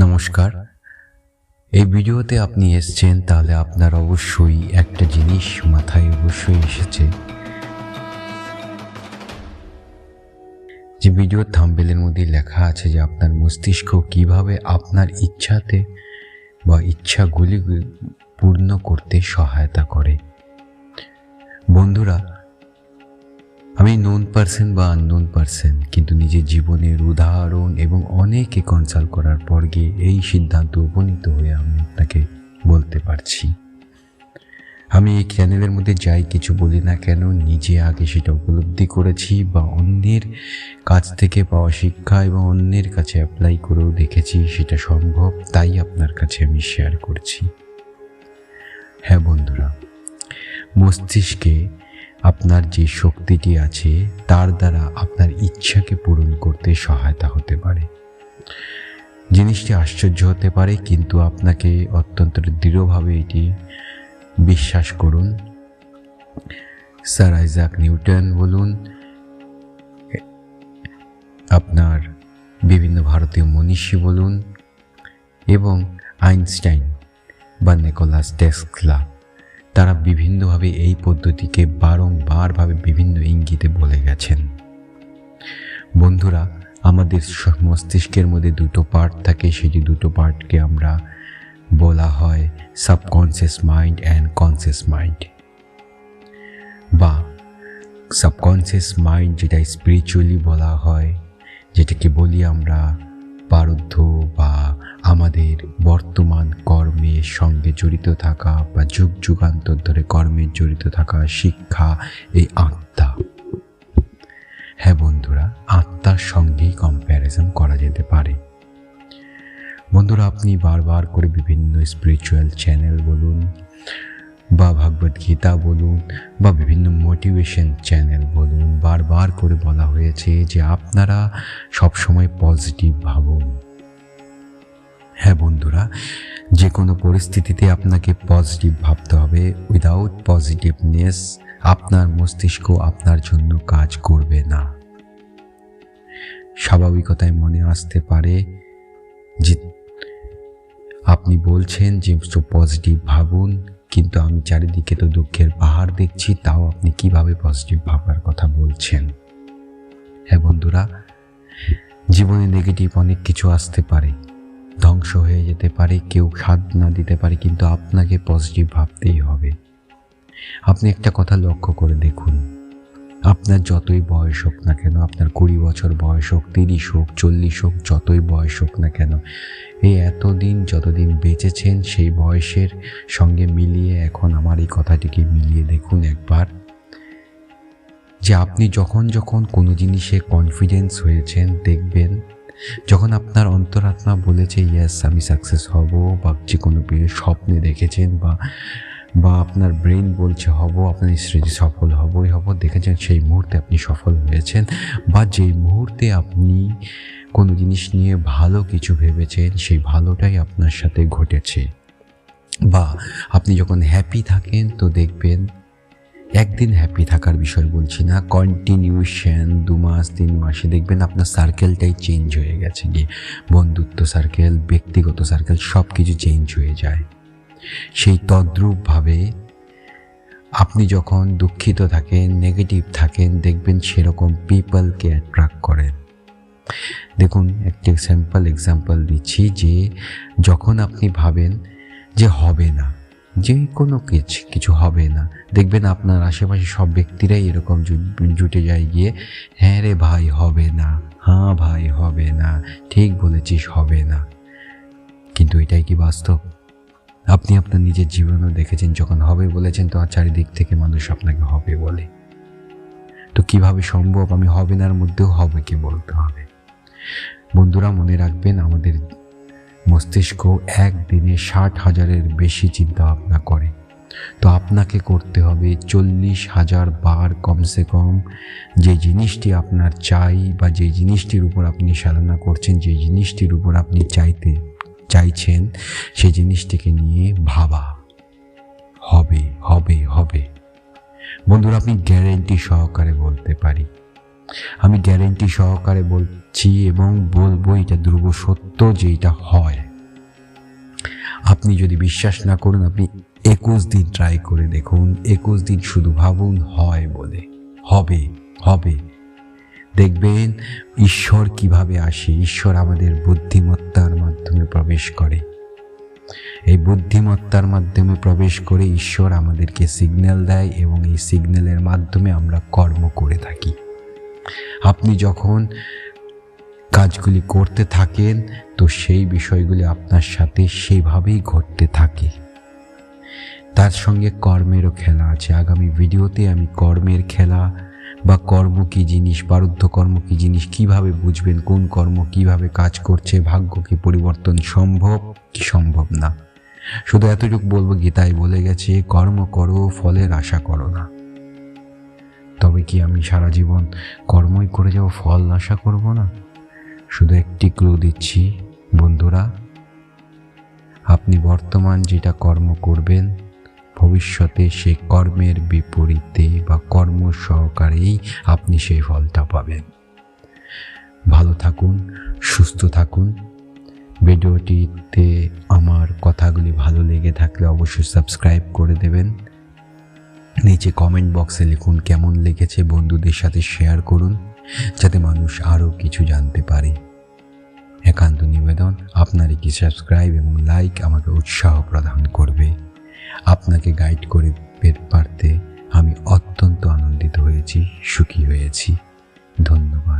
নমস্কার। এই ভিডিওতে আপনি এসেছেন তাহলে আপনার অবশ্যই একটা জিনিস মাথায় অবশ্যই এসেছে, যে ভিডিওর থাম্বনেলের মধ্যে লেখা আছে যে আপনার মস্তিষ্ক কিভাবে আপনার ইচ্ছাতে বা ইচ্ছাগুলি পূর্ণ করতে সহায়তা করে। বন্ধুরা, আমি নোন পারসন বা আননোন পারসন, কিন্তু নিজের জীবনের উদাহরণ এবং অনেকে কনসাল্ট করার পর গিয়ে এই সিদ্ধান্ত উপনীত হয়ে আমি আপনাকে বলতে পারছি। আমি এই চ্যানেলের মধ্যে যাই কিছু বলি না কেন, নিজে আগে সেটা উপলব্ধি করেছি বা অন্যের কাছ থেকে পাওয়া শিক্ষা এবং অন্যের কাছে অ্যাপ্লাই করেও দেখেছি সেটা সম্ভব, তাই আপনার কাছে আমি শেয়ার করছি। হ্যাঁ বন্ধুরা, মস্তিষ্কে আপনার যে শক্তিটি আছে তার দ্বারা আপনার ইচ্ছাকে পূরণ করতে সহায়তা হতে পারে। জিনিসটি আশ্চর্য হতে পারে, কিন্তু আপনাকে অত্যন্ত দৃঢ়ভাবে এটি বিশ্বাস করুন। স্যার আইজাক নিউটন বলুন, আপনার বিভিন্ন ভারতীয় মনীষী বলুন, এবং আইনস্টাইন বা নিকোলাস টেসলা, তারা বিভিন্নভাবে এই পদ্ধতিকে বারংবারভাবে বিভিন্ন ইঙ্গিতে বলে গেছেন। বন্ধুরা, আমাদের মস্তিষ্কের মধ্যে দুটো পার্ট থাকে, সেটি দুটো পার্টকে আমরা বলা হয় subconscious mind and conscious mind. বা সাবকনসিয়াস মাইন্ড যেটা স্পিরিচুয়ালি বলা হয়, যেটাকে বলি আমরা পারদ্ধ বা আমাদের বর্তমান কর্মের সঙ্গে জড়িত থাকা বা যুগ যুগান্তর ধরে কর্মের জড়িত থাকা শিক্ষা, এই আত্মা। হ্যাঁ বন্ধুরা, আত্মার সঙ্গেই কম্প্যারিজন করা যেতে পারে। বন্ধুরা, আপনি বারবার করে বিভিন্ন স্পিরিচুয়াল চ্যানেল বলুন বা ভগবদ গীতা বলুন বা বিভিন্ন মোটিভেশন চ্যানেল বলুন, বারবার করে বলা হয়েছে যে আপনারা সবসময় পজিটিভ ভাবুন। হ্যাঁ বন্ধুরা, যে কোনো পরিস্থিতিতে আপনাকে পজিটিভ ভাবতে হবে। উইদাউট পজিটিভনেস আপনার মস্তিষ্ক আপনার জন্য কাজ করবে না। স্বাভাবিকতায় মনে আসতে পারে যে আপনি বলছেন যে পজিটিভ ভাবুন, কিন্তু আমি চারিদিকে তো দুঃখের পাহাড় দেখছি, তাও আপনি কিভাবে পজিটিভ ভাবার কথা বলছেন? হ্যাঁ বন্ধুরা, জীবনে নেগেটিভ অনেক কিছু আসতে পারে, ধ্বংস হয়ে যেতে পারে, কেউ সাথ না দিতে পারে, কিন্তু আপনাকে পজিটিভ ভাবতেই হবে। আপনি একটা কথা লক্ষ্য করে দেখুন, আপনার যতই বয়স হোক না কেন, আপনার 20 বছর বয়স হোক, 30 হোক, 40 হোক, যতই বয়স হোক না কেন, এই এতদিন যতদিন বেঁচেছেন সেই বয়সের সঙ্গে মিলিয়ে এখন আমার এই কথাটিকে মিলিয়ে দেখুন একবার, যে আপনি যখন যখন কোনো জিনিসে কনফিডেন্স হয়েছেন, দেখবেন যখন আপনার অন্তরাত্মা বলেছে ইয়েস আমি সাকসেস হব, বা যে কোনো স্বপ্নে দেখেছেন বা আপনার ব্রেন বলছে হব, আপনি সফল হবই হব, দেখেছেন সেই মুহূর্তে আপনি সফল হয়েছেন। বা যেই মুহূর্তে আপনি কোনো জিনিস নিয়ে ভালো কিছু ভেবেছেন, সেই ভালোটাই আপনার সাথে ঘটেছে। বা আপনি যখন হ্যাপি থাকেন, তো দেখবেন একদিন হ্যাপি থাকার বিষয় বলছি না, কন্টিনিউশন 2 মাস 3 মাসে দেখবেন আপনার সার্কেলটাই চেঞ্জ হয়ে গেছে, গিয়ে বন্ধুত্ব সার্কেল, ব্যক্তিগত সার্কেল সব কিছু চেঞ্জ হয়ে যায়। সেই তদ্রূপভাবে আপনি যখন দুঃখিত থাকেন, নেগেটিভ থাকেন, দেখবেন সেরকম পিপলকে অ্যাট্রাক্ট করেন। দেখুন, একটা এক্সাম্পল দিচ্ছি, যে যখন আপনি ভাবেন যে হবে না, যে কোনো কিছু হবে না, দেখবেন আপনার আশেপাশে সব ব্যক্তিরাই এরকম জুটে যায় গিয়ে, হ্যাঁ রে ভাই হবে না, হ্যাঁ ভাই হবে না, ঠিক বলেছিস হবে না। কিন্তু এটাই কি বাস্তব? আপনি আপনার নিজের জীবনেও দেখেছেন, যখন হবে বলেছেন তো চারিদিক থেকে মানুষ আপনাকে হবে বলে। তো কিভাবে সম্ভব আমি হবে নার মধ্যেও হবে কে বলতে হবে? বন্ধুরা, মনে রাখবেন, আমাদের মস্তিষ্ক একদিনে 60,000-এর বেশি চিন্তা ভাবনা করে। তো আপনাকে করতে হবে 40,000 বার কমসে কম যে জিনিসটি আপনার চাই, বা যে জিনিসটির উপর আপনি সাধনা করছেন, যে জিনিসটির উপর আপনি চাইছেন, সেই জিনিসটিকে নিয়ে ভাবা হবে হবে হবে। বন্ধুরা, আপনি গ্যারেন্টি সহকারে বলতে পারি, আমি গ্যারেন্টি সহকারে বলছি এবং বলবো, এটা ধ্রুব সত্য যে এটা হয়। আপনি যদি বিশ্বাস না করুন, আপনি 21 দিন ট্রাই করে দেখুন। 21 দিন শুধু ভাবুন হয় বলে, হবে হবে। দেখবেন ঈশ্বর কিভাবে আসে। ঈশ্বর আমাদের বুদ্ধিমত্তার মাধ্যমে প্রবেশ করে। এই বুদ্ধিমত্তার মাধ্যমে প্রবেশ করে ঈশ্বর আমাদেরকে সিগন্যাল দেয় এবং এই সিগন্যালের মাধ্যমে আমরা কর্ম করে থাকি। আপনি যখন কাজগুলি করতে থাকেন তো সেই বিষয়গুলি আপনার সাথে সেইভাবেই ঘটতে থাকে। তার সঙ্গে কর্মেরও খেলা আছে। আগামী ভিডিওতে আমি কর্মের খেলা বা কর্ম কী জিনিস, প্রারব্ধ কর্ম কী জিনিস, কিভাবে বুঝবেন কোন কর্ম কিভাবে কাজ করছে, ভাগ্য কি পরিবর্তন সম্ভব কি সম্ভব না, শুধু এতটুকু বলবো, গীতায় বলে গেছে কর্ম করো, ফলের আশা করো না। তবে কি আমি সারা জীবন কর্মই করে যাব, ফল আশা করব না? শুধু একটি ক্লু দিচ্ছি বন্ধুরা, আপনি বর্তমান যেটা কর্ম করবেন ভবিষ্যতে সেই কর্মের বিপরীতে বা কর্ম সহকারেই আপনি সেই ফলটা পাবেন। ভালো থাকুন, সুস্থ থাকুন। ভিডিওটিতে আমার কথাগুলি ভালো লেগে থাকলে অবশ্যই সাবস্ক্রাইব করে দেবেন। নিচে কমেন্ট বক্সে লিখুন কেমন লেগেছে, বন্ধুদের সাথে শেয়ার করুন যাতে মানুষ আরও কিছু জানতে পারে। একান্ত নিবেদন, আপনার একটি সাবস্ক্রাইব এবং লাইক আমাকে উৎসাহ প্রদান করবে। আপনাকে গাইড করে পারতে আমি অত্যন্ত আনন্দিত হয়েছি, সুখী হয়েছি। ধন্যবাদ।